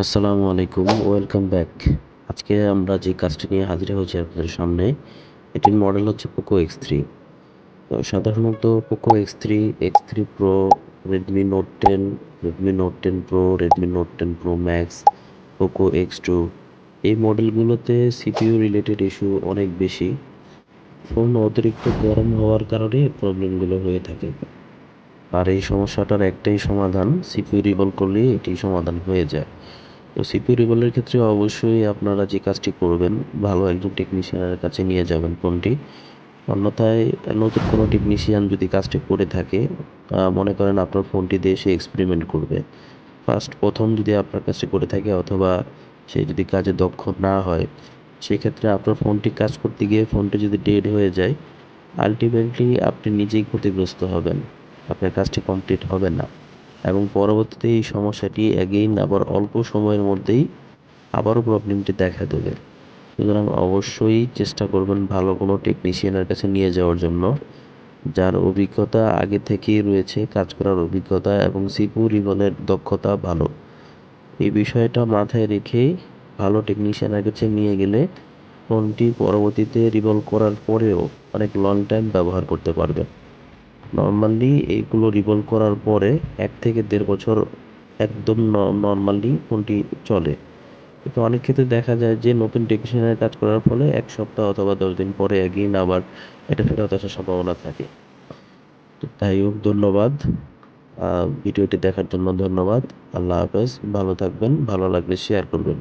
আসসালামু আলাইকুম, welcome back. আজকে আমরা যে কাজটি নিয়ে হাজির হয়েছি আপনাদের সামনে, এটির মডেল হচ্ছে পোকো X3। তো সাধারণত Poco X3, X3 pro, Redmi note 10, Redmi note 10 pro, Redmi note 10 pro max, Poco X2 এই মডেলগুলোতে সিপিইউ রিলেটেড ইস্যু অনেক বেশি। ফোন অতিরিক্ত গরম হওয়ার কারণে প্রবলেমগুলো হয়ে থাকে। আর এই সমস্যাটার একটাই সমাধান, সিপিইউ রিভলভ করলেই এটি সমাধান হয়ে যায়। তো সিপিইউ রিভলভের ক্ষেত্রে অবশ্যই আপনারা যে কাজটি করবেন, ভালো একজন টেকনিশিয়ানের কাছে নিয়ে যাবেন ফোনটি। অন্যথায় নতুন কোনো টেকনিশিয়ান যদি কাজটি করে থাকে, মনে করেন আপনার ফোনটি দিয়ে সে এক্সপেরিমেন্ট করবে। প্রথম যদি আপনার কাছে করে থাকে অথবা সে যদি কাজে দক্ষ না হয়, সেক্ষেত্রে আপনার ফোনটি কাজ করতে গিয়ে ফোনটি যদি ডেড হয়ে যায়, আল্টিমেটলি আপনি নিজেই ক্ষতিগ্রস্ত হবেন। আপনার কাজটি কমপ্লিট হবে না এবং পরবর্তীতে এই সমস্যাটি অ্যাগেইন আবার অল্প সময়ের মধ্যেই আবারও প্রবলেমটি দেখা দেবে। সুতরাং অবশ্যই চেষ্টা করবেন ভালো কোনো টেকনিশিয়ানের কাছে নিয়ে যাওয়ার জন্য, যার অভিজ্ঞতা আগে থেকেই রয়েছে, কাজ করার অভিজ্ঞতা এবং সিপিইউ রিভলের দক্ষতা ভালো। এই বিষয়টা মাথায় রেখেই ভালো টেকনিশিয়ানের কাছে নিয়ে গেলে ফোনটি পরবর্তীতে রিভলভ করার পরেও অনেক লং টাইম ব্যবহার করতে পারবেন। নরমালি এইগুলো রিভলভ করার পরে ১ থেকে ১.৫ বছর একদম নরমালি ফোনটি চলে। কিন্তু অনেক ক্ষেত্রে দেখা যায় যে নতুন টেকনিশিয়ানের কাজ করার ফলে ১ সপ্তাহ অথবা ১০ দিন পরে এগেইন আবার এটা ফেরত আসার সম্ভাবনা থাকে। তো যাই হোক, ধন্যবাদ। ভিডিওটি দেখার জন্য ধন্যবাদ। আল্লাহ হাফেজ। ভালো থাকবেন। ভালো লাগলে শেয়ার করবেন।